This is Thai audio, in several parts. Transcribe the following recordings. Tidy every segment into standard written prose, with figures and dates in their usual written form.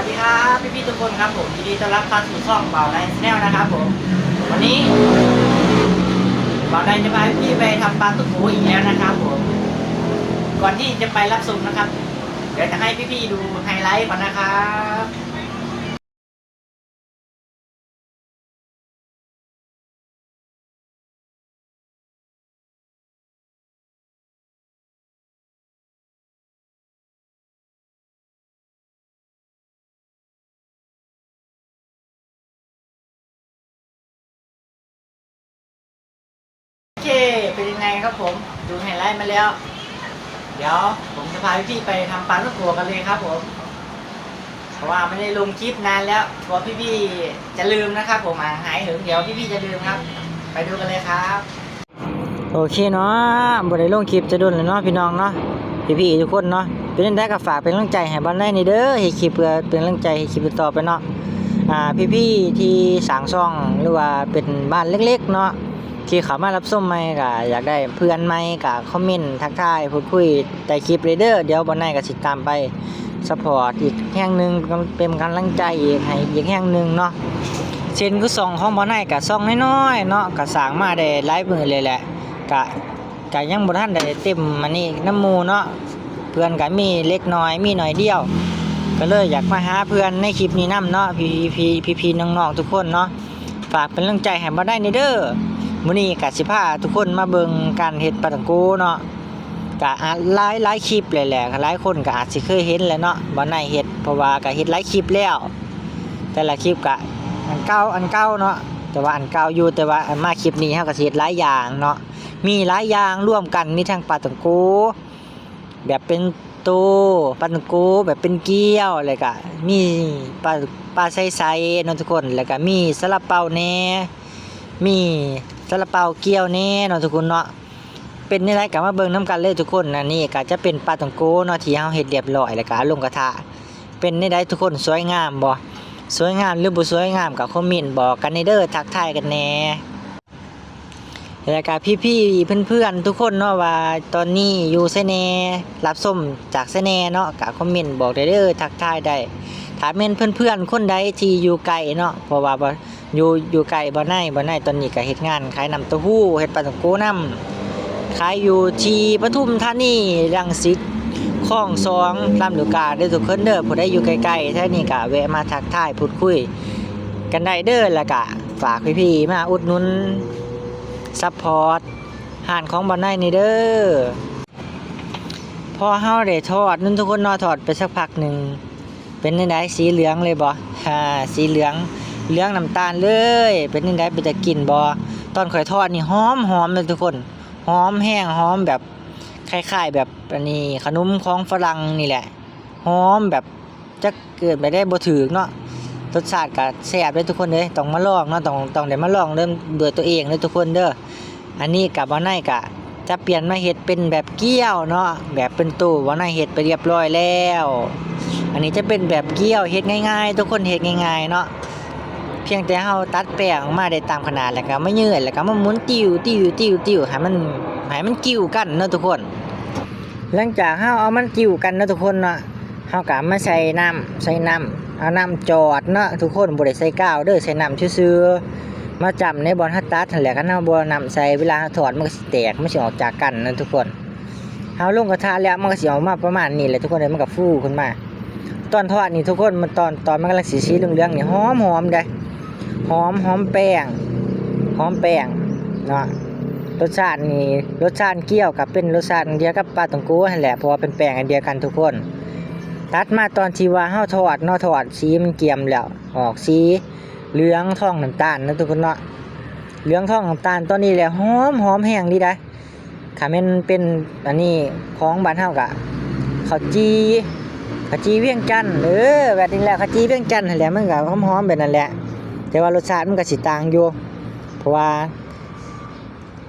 วัสดีครับพี่ทุกคนครับผมยินดีต้อนรับเข้าสู่ช่องเบาไนท์แนลนะครับผมวันนี้เบาไนท์จะพาพี่ไปทำปลาตุ้งหูอีกแล้วนะครับผมก่อนที่จะไปรับชมนะครับเดี๋ยวจะให้พี่ดูไฮไลท์ก่อนนะครับโอเคเป็นยังไงครับผมดูไฮไลท์มาแล้วเดี๋ยวผมจะพาพี่ไปทำปลาตุ้งหูกันเลยครับผมเพราะว่าไม่ได้ลงคลิปนานแล้วกลัวพี่จะลืมนะครับผมหายถึงเดี๋ยวพี่จะลืมครับไปดูกันเลยครับโอเคเนาะบได้ลงคลิปจะโดนเลยเนาะพี่น้องเนาะพี่ทุกคนเนาะเป็นได้ก็ฝากเป็นกำลังใจให้บ้านได้นี่เด้อให้คลิปเพื่อเป็นกำลังใจให้คลิปต่อไปเนาะพี่ที่สร้างช่องหรือว่าเป็นบ้านเล็กๆเนาะที่เขามารับชมใหม่ก็อยากได้เพื่อนใหม่ก็คอมเมนต์ทักทายพูดคุยใต้คลิปเลยเด้อเดี๋ยวบ้านได้ก็สิตามไปซัพพอร์ตอีกแห่งนึงเป็นกำลังใจอีกให้อีกแห่งนึงเนาะเช่นคือช่องของบ้านได้ก็ช่องน้อยๆเนาะก็สร้างมาได้หลายมื้อเลยแหละกะยังบ่ทันได้เต็มมันนี่น้ำหมู่เนาะเพื่อนก็มีเล็กน้อยมีหน่อยเดียวก็เลยอยากมาหาเพื่อนในคลิปนี้นำเนาะพี่น้องๆทุกคนเนาะฝากเป็นกำลังใจให้บ่ได้นี่เด้อมื้อนี้ก็สิพาทุกคนมาเบิ่งการเฮ็ดปลาตังโกเนาะก็หลายคลิปเลยแหละหลายคนก็อาจสิเคยเห็นแล้วเนาะบ่ได้เฮ็ดเพราะว่าก็เฮ็ดหลายคลิปแล้วแต่ละคลิปก็อันเก่าเนาะแต่ว่าอันเก่าอยู่แต่ว่ามาคลิปนี้เฮาก็สิเฮ็ดหลายอย่างเนาะมีหลายอย่างร่วมกันมีทั้งปลาตังโกแบบเป็นโตปลาตังโกแบบเป็นเกี๊ยวอะไรก็มีปลาใสๆเนาะทุกคนแล้วก็มีซาลาเปาแหน่มีซาลาเปาเกี๊ยวแหน่เนาะทุกคนเนาะเป็นนี่ไรก็มาเบิ่งนำกันเลยทุกคนอันนี้ก็จะเป็นปลาตังโกเนาะที่เฮาเฮ็ดเรียบร้อยแล้วก็ลงกระทะเป็นนี่ไรทุกคนสวยงามบ่สวยงามหรือบ่สวยงามก็คอมเมนต์บอกกันในเด้อทักทายกันแหน่แล้วก็พี่เพื่อนๆทุกคนเนาะว่าตอนนี้อยู่ไสแน่รับชมจากไสแน่เนาะก็คอมเมนต์บอกได้เด้อทักทายได้ถ้าแม่นเพื่อนๆคนใดที่อยู่ไกลเนาะเพราะว่าอยู่ไกลบ่ได้ตอนนี้ก็เฮ็ดงานขายน้ำเต้าหู้เฮ็ดปลาตังโกนำขายอยู่ที่ปทุมธานีรังสิตคลอง2ลำลูกกาเด้อทุกคนเด้อผู้ใดอยู่ใกล้ๆแถวนี้ก็แวะมาทักทายพูดคุยกันได้เด้อแล้วก็ฝากพี่ๆมาอุดหนุนซัพพอร์ตห้านของบ่ได้นี่เด้อพอเฮาได้ทอดนั่นทุกคนเนาะทอดไปสักพักนึงเป็นจังได๋สีเหลืองเลยบ่สีเหลืองน้ำตาลเลยเป็นจังได๋เป็นตากินบ่ตอนค่อยทอดนี่หอมเลยทุกคนหอมแห้งหอมแบบคล้ายๆแบบอันนี้ขนมของฝรั่งนี่แหละหอมแบบจะเกิดไปได้บ่ถูกเนาะรสชาติก็แซ่บเลยทุกคนเด้ต้องมาลองเนาะต้องได้มาลองเริ่มด้วยตัวเองเลยทุกคนเด้ออันนี้ก็บ่ได้ก็จะเปลี่ยนมาเฮ็ดเป็นแบบเกี๊ยวเนาะแบบเป็นตู้บ่ได้เฮ็ดไปเรียบร้อยแล้วอันนี้จะเป็นแบบเกี๊ยวเฮ็ดง่ายๆทุกคนเฮ็ดง่ายๆเนาะเพียงแต่เฮาตัดแป้งออกมาได้ตามขนาดแล้วก็มายืดแล้วก็มาหมุนติ้วให้มันกิ้วกันเนาะทุกคนหลังจากเฮาเอามันกิ้วกันเนาะทุกคนเนาะเฮาก็มาใส่น้ำเอาน้ำจอดเนาะทุกคนบ่ได้ใส่กาวเด้อใส่น้ำซื่อๆมาจำในบอนเฮาตัดนั่นแหละคันเฮาบ่น้ำใส่เวลาเฮาถอดมันก็สิแตกมันสิออกจากกันนะทุกคนเฮาลงกระทะแล้วมันก็สิออกมาประมาณนี้แหละทุกคนเด้มันก็ฟูขึ้นมาตอนทอดนี่ทุกคนมันตอนมันกำลังสีเหลืองๆนี่หอมเด้หอมแป้งเนาะรสชาติเกี๊ยวกับเป็นรสชาติเดียวกับปลาตังโกนั่นแหละเพราะว่าเป็นแป้งอันเดียวกันทุกคนตัดมาตอนที่ว่าเฮาทอดสีมันเกรียมแล้วออกสีเหลืองทองน้ำตาลนะทุกคนเนาะเหลืองทองน้ำตาลตอนนี้แหละหอมแห้งดีได้ถ้ามันเป็นอันนี้ของบ้านเฮาก็ข้าวจีเวียงจันทน์แบบนี้แหละข้าวจีเวียงจันทน์นั่นแหละมันก็หอมแบบนั้นแหละแต่ว่ารสชาติมันก็สิต่างอยู่เพราะว่า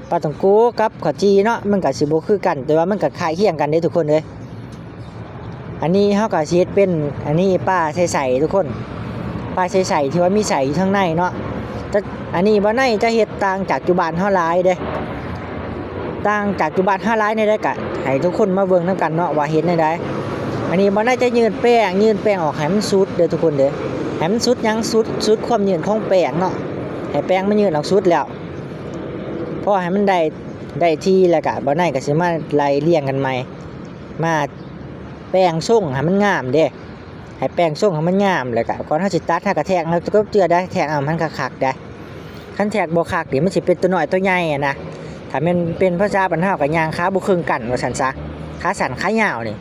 ปลาตังโกกับข้าวจีเนาะมันก็สิบ่คือกันแต่ว่ามันก็คล้ายเคียงกันเด้ทุกคนเด้อันนี้เฮาก็สิเฮ็ดเป็นอันนี้ปลาใสๆทุกคนปลาใสๆที่ว่ามีใสอยู่ข้างในเนาะแต่อันนี้บ่ในจะเฮ็ดต่างจากจุบานเฮาหลายเด้ต่างจากจุบานเฮาหลายในได้ก็ให้ทุกคนมาเบิ่งนำกันเนาะว่าเฮ็ดได้ อันนี้บ่ได้จะยืดแป้งออกให้มันสุดเด้อทุกคนเด้อให้มันสุดยังสุดความยืดของแป้งเนาะให้แป้งมันยืดออกสุดแล้วพอให้มันได้ที่แล้วก็บ่ได้ก็สิมาไล่เรียงกันใหม่มาแป้งทรงให้มันงามเด้ให้แป้งทรงให้มันงามแล้วก็ก่อนเฮาสิตัดเฮาก็แทกแล้วก็เจือได้แทกเอามันคักๆได้คันแทกบ่คักนี่มันสิเป็นตัวน้อยตัวใหญ่อะนะถ้ามันเป็นภาษาบ้านเฮาก็ย่างขาบ่ครึ่งกันว่าซั่นซะขาสั้นขายาวนี่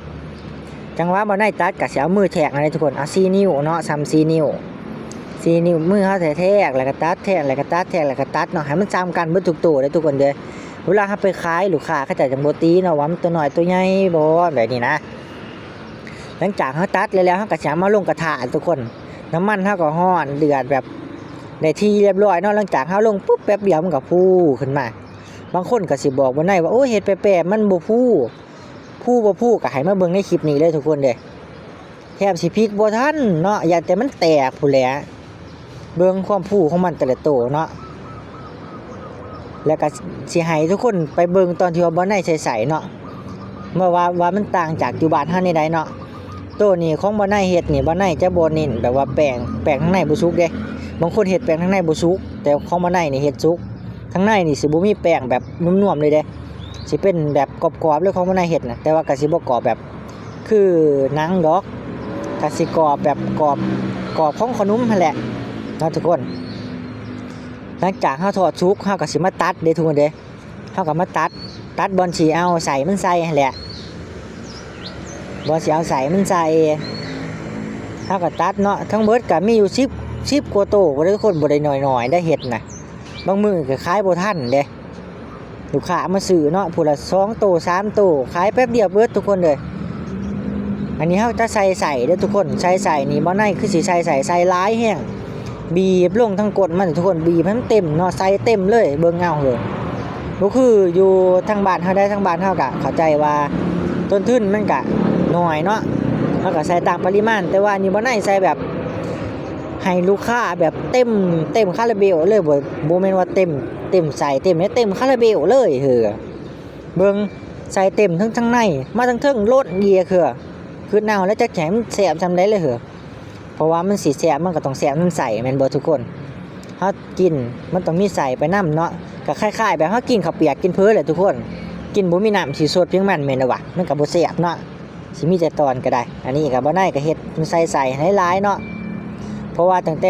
จังหวะบ่ได้ตัดก็สิเอามือแทกอะไรทุกคนเอา4นิ้วเนาะซ้ำ4นิ้วมือเฮาแทกแล้วก็ตัดแทกแล้วก็ตัดแทกแล้วก็ตัดเนาะให้มันซ้ำกันเบิดทุกตัวเด้อทุกคนเด้อเวลาเฮาไปขายลูกค้าเขาจะจังบ่ตีเนาะว่ามันตัวน้อยตัวใหญ่บ่แบบนี้นะหลังจากเฮาตัดแล้วเฮาก็สิเอามาลงกระทะทุกคนน้ำมันเฮาก็ร้อนเดือดแบบได้ที่เรียบร้อยเนาะหลังจากเฮาลงปุ๊บแป๊บเดียวมันก็ฟูขึ้นมาบางคนก็สิบอกบ่ได้ว่าโอ้เฮ็ดแป๊บๆมันบ่ฟูบ่ฟูก็ให้มาเบิ่งในคลิปนี้เลยทุกคนเด้แทบสิพลิกบ่ทันเนาะอย่าแต่มันแตกพู้นแหละเบิ่งความฟูของมันแต่ละตัวเนาะแล้วก็สิให้ทุกคนไปเบิ่งตอนที่ว่าบ่ได้ใส่เนาะเมื่อว่ามันต่างจากอยู่บ้านเฮาในใดเนาะตัวนี้ของบ่ได้เฮ็ดนี่บ่ได้จะบ่เน้นแบบว่าแป้งข้างในบ่สุกเด้บางคนเฮ็ดแป้งข้างในบ่สุกแต่ของบ่ได้นี่เฮ็ดสุกข้างในนี่สิบ่มีแป้งแบบนุ่มๆเลยเด้สิเป็นแบบกรอบๆเลยของบ่ได้เฮ็ดนะแต่ว่าก็สิบ่กรอบแบบคือหนังดอกก็สิกรอบแบบกรอบของขนมนั่นแหละเนาะทุกคนหลังจากเฮาทอดสุกเฮาก็สิมาตัดเด้ทุกคนเด้เฮาก็มาตัดบอนสิเอาใส่มันใส่นั่นแหละบอนสิเอาใส่มันใส่เฮาก็ตัดเนาะทั้งเบิดก็มีอยู่10กว่าโตบ่ได้ทุกคนบ่ได้น้อยๆได้เฮ็ดนะบางมื้อก็ขายบ่ทันเด้ลูกค้ามาซื้อเนาะผู้ละ2โต3โตขายแป๊บเดียวเบิดทุกคนเลยอันนี้เฮาจะใส่เด้อทุกคนใส่นี่บ่ได้คือสิใส่หลายแฮงบีบลงทั้งกดมันทุกคนบีบให้มันเต็มเนาะใส่เต็มเลยเบิ่งเอาเลยก็คืออยู่ทางบ้านเฮาได้ทางบ้านเฮาก็เข้าใจว่าต้นทุนมันก็น้อยเนาะเฮาก็ใส่ตามปริมาณแต่ว่านี่บ่ได้ใส่แบบให้ลูกค้าแบบเต็มคาราเบลเลยบ่แม่นว่าเต็มใส่เต็มเนี่ยเต็มคาราเบลเลยเฮ้อเบิ่งใส่เต็มทั้งในมาทั้งเทิงรสเกียคือแนวแล้วจักแหมแซ่บซำใดเลยเฮ้อเพราะว่ามันสิแซ่บมันก็ต้องแซ่บมันใส่แม่นบ่ทุกคนเฮากินมันต้องมีใส่ไปนำเนาะก็คล้ายๆแบบเฮากินข้าวเปียกกินเพ้อแหละทุกคนกินบ่มีน้ำสิสดเพียงมันแม่นว่ะมันก็บ่แซ่บเนาะสิมีแต่ตอนก็ได้อันนี้ก็บ่ได้ก็เฮ็ดมันใส่หลายๆเนาะเพราะว่าตั้งแ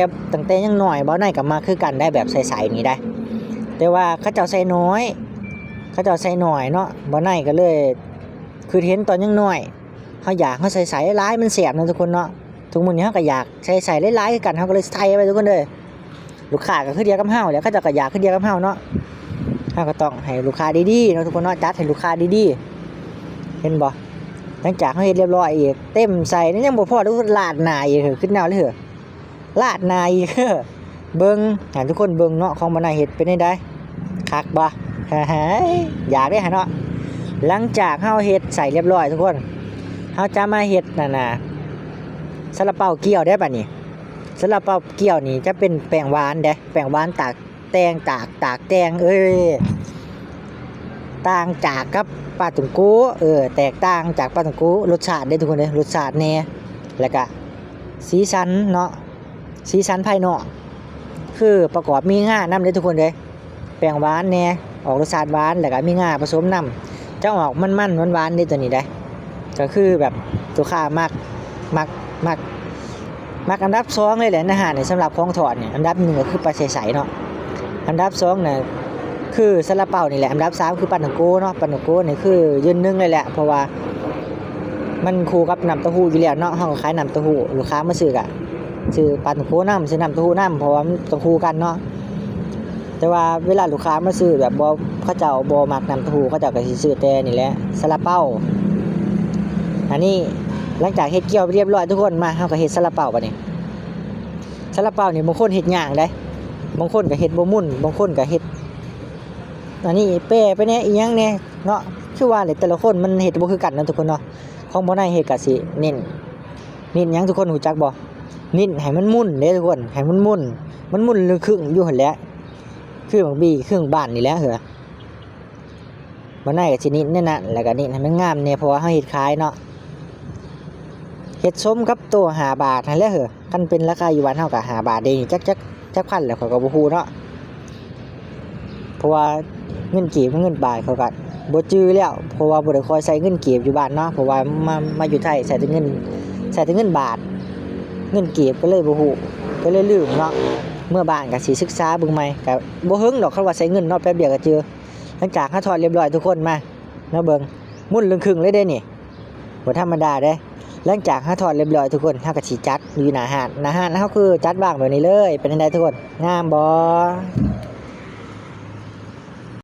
ต่ยังน้อยบ่ได้ก็มาคือกันได้แบบใสๆนี่ได้แต่ว่าเขาเจ้าใส่น้อยเนาะบ่ได้ก็เลยคือเห็นตอนยังน้อยเฮาอยากเฮาใสๆหลายมันแซ่บนะทุกคนเนาะทุกมื้อนี้เฮาก็อยากใส่หลายๆคือกันเฮาก็เลยใส่ไปทุกคนเด้อลูกค้าก็คือเดียวกับเฮาแหละเขาเจ้าก็อยากคือเดียวกับเฮาเนาะเฮาก็ต้องให้ลูกค้าดีๆเนาะทุกคนเนาะจัดให้ลูกค้าดีๆเห็นบ่หลังจากเฮาเฮ็ดเรียบร้อยอีกเต็มใส่นี่ยังบ่พอทุกคนลาดหน้าอีกขึ้นแนวเลยเหรอลาดหน้าอีกเบิ่งให้ทุกคนเบิ่งเนาะของบ่น่าเฮ็ดเป็นจังได๋คักบ่อยากได้หั่นเนาะหลังจากเฮาเฮ็ดใส่เรียบร้อยทุกคนเฮาจะมาเฮ็ดนั่นน่ะซาลาเปาเกี๊ยวได้ป่ะนี่ซาลาเปาเกี๊ยวนี่จะเป็นแป้งหวานเด้แป้งหวานตากแตงต่างจากกับปลาตุ่มโกแตกต่างจากปลาตุ่มโกรสชาติได้ทุกคนเด้รสชาติแน่แล้วก็สีสันเนาะสีสันภายนอกคือประกอบมีง่านำได้ทุกคนเด้แป้งหวานแน่ออกรสชาติหวานแล้วก็มีง่าผสมนำจะออกมันๆหวานๆได้ตัวนี้ได้ก็คือแบบลูกค้ามักอันดับ2เลยแหละอาหารนี่สำหรับของทอดเนี่ยอันดับ1ก็คือปลาใสๆเนาะอันดับ2น่ะคือซาลาเปานี่แหละอันดับ3คือปลาท่องโกเนาะปลาท่องโกนี่คือยืน1เลยแหละเพราะว่ามันคู่กับน้ำเต้าหู้อยู่แล้วเนาะเฮาก็ขายน้ำเต้าหู้ลูกค้ามาซื้อก็ซื้อปลาท่องโกน้ำซื้อน้ำเต้าหู้น้ำเพราะว่ามันต้องคู่กันเนาะแต่ว่าเวลาลูกค้ามาซื้อแบบบ่เขาเจ้าบ่มักน้ำเต้าหู้เขาเจ้าก็สิซื้อแต่นี่แหละซาลาเปาอันนี้หลังจากเฮ็ดเกี๊ยวเรียบร้อยทุกคนมาเฮาก็เฮ็ดซาลาเปาบัดนี้ซาลาเปานี่บางคนเฮ็ดยากได้บางคนก็เฮ็ดบ่มุ่นบางคนก็เฮ็ดอันนี้แป้ไปแน่อีหยังแน่เนาะคือว่าแต่ละคนมันเฮ็ดบ่คือกันเนาะทุกคนเนาะของบ่ได้เฮ็ดก็สิเน้นหยังทุกคนรู้จักบ่นิ่นให้มันมุ่นเด้ทุกคนให้มันมุ่นลึกครึ่งอยู่หั่นแหละคือบางบีครึ่งบ้านนี่แหละเหรอบ่ได้ก็สินิ่นนั่นน่ะแล้วก็นิ่นให้มันงามแน่เพราะว่าเฮาเฮ็ดขายเนาะ เฮ็ดส้มกับตัว5 บาทนั่นแหละเหรอคันเป็นราคาอยู่บ้านเฮาก็5 บาทเด้จักพันแล้วเขาก็บ่ฮู้เนาะเพราะว่าเงินกีบกับเงินบาทเขาก็บ่จื้อแล้วเพราะว่าบ่ได้ค่อยใช้เงินกีบอยู่บ้านเนาะเพราะว่ามาอยู่ไทยใช้แต่เงินบาทเงินกีบก็เลยบ่ฮู้ก็เลยลืมเนาะเมื่อบ้านก็สิศึกษาเบิ่งใหม่ก็บ่เฮิงดอกคันว่าใช้เงินเนาะแป๊บเดียวก็เจอหลังจากหาถอดเรียบร้อยทุกคนมาเนาะเบิ่งหมุนลึงครึ่งเลยเด้นี่บ่ธรรมดาเด้หลังจากหาถอดเรียบร้อยทุกคนเฮาก็สิจัดอยู่หน้าห้านเฮาคือจัดวางแบบนี้เลยเป็นจังได๋ทุกคนงามบ่